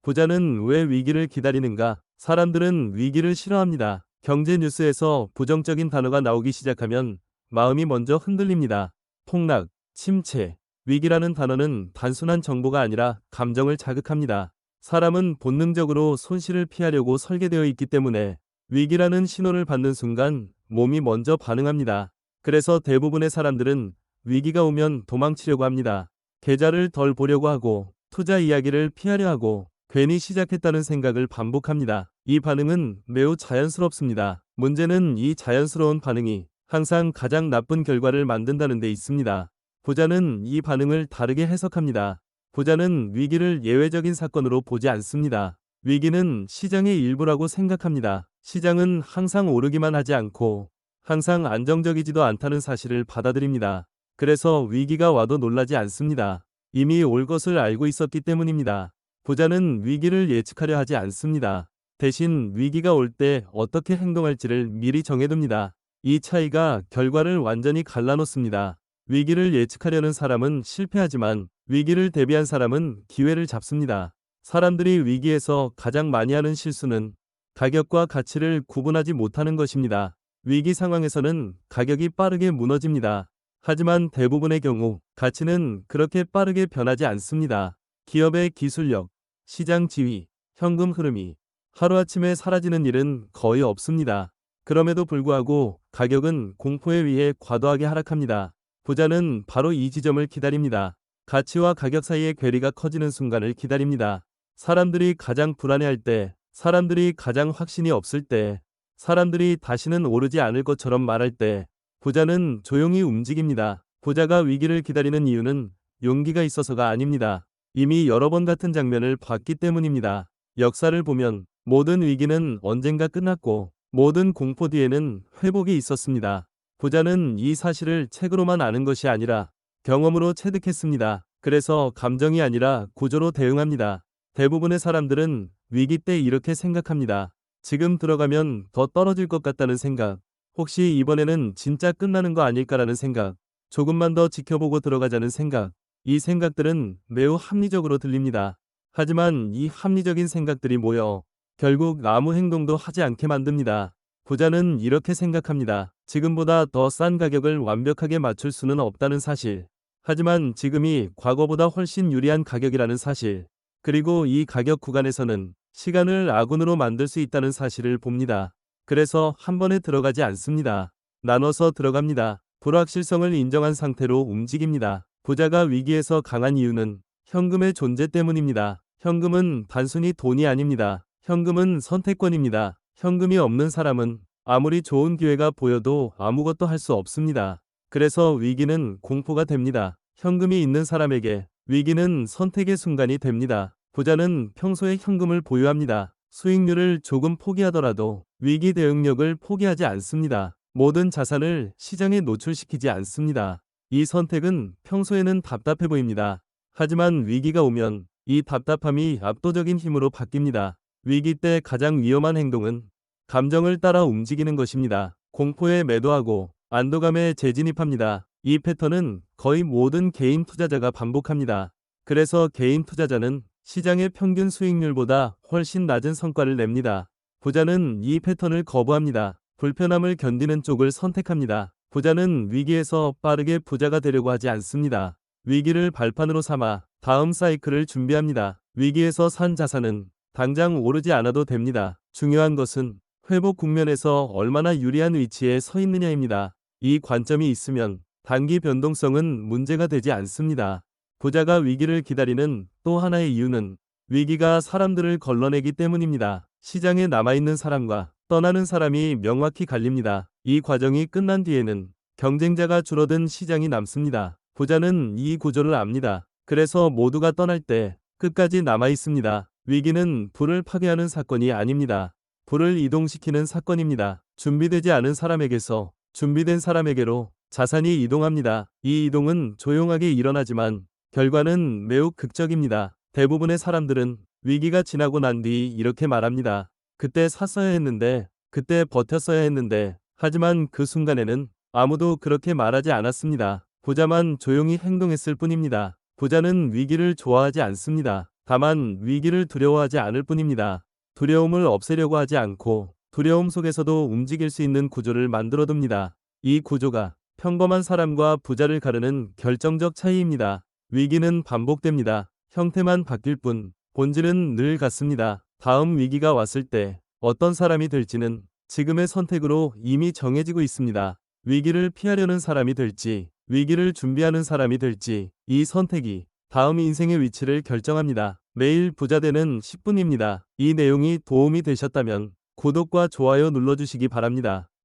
부자는 왜 위기를 기다리는가? 사람들은 위기를 싫어합니다. 경제 뉴스에서 부정적인 단어가 나오기 시작하면 마음이 먼저 흔들립니다. 폭락, 침체, 위기라는 단어는 단순한 정보가 아니라 감정을 자극합니다. 사람은 본능적으로 손실을 피하려고 설계되어 있기 때문에 위기라는 신호를 받는 순간 몸이 먼저 반응합니다. 그래서 대부분의 사람들은 위기가 오면 도망치려고 합니다. 계좌를 덜 보려고 하고 투자 이야기를 피하려 하고 괜히 시작했다는 생각을 반복합니다. 이 반응은 매우 자연스럽습니다. 문제는 이 자연스러운 반응이 항상 가장 나쁜 결과를 만든다는 데 있습니다. 부자는 이 반응을 다르게 해석합니다. 부자는 위기를 예외적인 사건으로 보지 않습니다. 위기는 시장의 일부라고 생각합니다. 시장은 항상 오르기만 하지 않고 항상 안정적이지도 않다는 사실을 받아들입니다. 그래서 위기가 와도 놀라지 않습니다. 이미 올 것을 알고 있었기 때문입니다. 부자는 위기를 예측하려 하지 않습니다. 대신 위기가 올 때 어떻게 행동할지를 미리 정해둡니다. 이 차이가 결과를 완전히 갈라놓습니다. 위기를 예측하려는 사람은 실패하지만 위기를 대비한 사람은 기회를 잡습니다. 사람들이 위기에서 가장 많이 하는 실수는 가격과 가치를 구분하지 못하는 것입니다. 위기 상황에서는 가격이 빠르게 무너집니다. 하지만 대부분의 경우 가치는 그렇게 빠르게 변하지 않습니다. 기업의 기술력, 시장 지위, 현금 흐름이 하루아침에 사라지는 일은 거의 없습니다. 그럼에도 불구하고 가격은 공포에 의해 과도하게 하락합니다. 부자는 바로 이 지점을 기다립니다. 가치와 가격 사이의 괴리가 커지는 순간을 기다립니다. 사람들이 가장 불안해할 때, 사람들이 가장 확신이 없을 때, 사람들이 다시는 오르지 않을 것처럼 말할 때, 부자는 조용히 움직입니다. 부자가 위기를 기다리는 이유는 용기가 있어서가 아닙니다. 이미 여러 번 같은 장면을 봤기 때문입니다. 역사를 보면 모든 위기는 언젠가 끝났고 모든 공포 뒤에는 회복이 있었습니다. 부자는 이 사실을 책으로만 아는 것이 아니라 경험으로 체득했습니다. 그래서 감정이 아니라 구조로 대응합니다. 대부분의 사람들은 위기 때 이렇게 생각합니다. 지금 들어가면 더 떨어질 것 같다는 생각, 혹시 이번에는 진짜 끝나는 거 아닐까라는 생각, 조금만 더 지켜보고 들어가자는 생각, 이 생각들은 매우 합리적으로 들립니다. 하지만 이 합리적인 생각들이 모여 결국 아무 행동도 하지 않게 만듭니다. 부자는 이렇게 생각합니다. 지금보다 더 싼 가격을 완벽하게 맞출 수는 없다는 사실. 하지만 지금이 과거보다 훨씬 유리한 가격이라는 사실. 그리고 이 가격 구간에서는 시간을 아군으로 만들 수 있다는 사실을 봅니다. 그래서 한 번에 들어가지 않습니다. 나눠서 들어갑니다. 불확실성을 인정한 상태로 움직입니다. 부자가 위기에서 강한 이유는 현금의 존재 때문입니다. 현금은 단순히 돈이 아닙니다. 현금은 선택권입니다. 현금이 없는 사람은 아무리 좋은 기회가 보여도 아무것도 할 수 없습니다. 그래서 위기는 공포가 됩니다. 현금이 있는 사람에게 위기는 선택의 순간이 됩니다. 부자는 평소에 현금을 보유합니다. 수익률을 조금 포기하더라도 위기 대응력을 포기하지 않습니다. 모든 자산을 시장에 노출시키지 않습니다. 이 선택은 평소에는 답답해 보입니다. 하지만 위기가 오면 이 답답함이 압도적인 힘으로 바뀝니다. 위기 때 가장 위험한 행동은 감정을 따라 움직이는 것입니다. 공포에 매도하고 안도감에 재진입합니다. 이 패턴은 거의 모든 개인 투자자가 반복합니다. 그래서 개인 투자자는 시장의 평균 수익률보다 훨씬 낮은 성과를 냅니다. 부자는 이 패턴을 거부합니다. 불편함을 견디는 쪽을 선택합니다. 부자는 위기에서 빠르게 부자가 되려고 하지 않습니다. 위기를 발판으로 삼아 다음 사이클을 준비합니다. 위기에서 산 자산은 당장 오르지 않아도 됩니다. 중요한 것은 회복 국면에서 얼마나 유리한 위치에 서 있느냐입니다. 이 관점이 있으면 단기 변동성은 문제가 되지 않습니다. 부자가 위기를 기다리는 또 하나의 이유는 위기가 사람들을 걸러내기 때문입니다. 시장에 남아있는 사람과 떠나는 사람이 명확히 갈립니다. 이 과정이 끝난 뒤에는 경쟁자가 줄어든 시장이 남습니다. 부자는 이 구조를 압니다. 그래서 모두가 떠날 때 끝까지 남아있습니다. 위기는 불을 파괴하는 사건이 아닙니다. 불을 이동시키는 사건입니다. 준비되지 않은 사람에게서 준비된 사람에게로 자산이 이동합니다. 이 이동은 조용하게 일어나지만 결과는 매우 극적입니다. 대부분의 사람들은 위기가 지나고 난 뒤 이렇게 말합니다. 그때 샀어야 했는데, 그때 버텼어야 했는데, 하지만 그 순간에는 아무도 그렇게 말하지 않았습니다. 부자만 조용히 행동했을 뿐입니다. 부자는 위기를 좋아하지 않습니다. 다만 위기를 두려워하지 않을 뿐입니다. 두려움을 없애려고 하지 않고 두려움 속에서도 움직일 수 있는 구조를 만들어둡니다. 이 구조가 평범한 사람과 부자를 가르는 결정적 차이입니다. 위기는 반복됩니다. 형태만 바뀔 뿐 본질은 늘 같습니다. 다음 위기가 왔을 때 어떤 사람이 될지는 지금의 선택으로 이미 정해지고 있습니다. 위기를 피하려는 사람이 될지, 위기를 준비하는 사람이 될지, 이 선택이 다음 인생의 위치를 결정합니다. 매일 부자 되는 10분입니다. 이 내용이 도움이 되셨다면 구독과 좋아요 눌러주시기 바랍니다.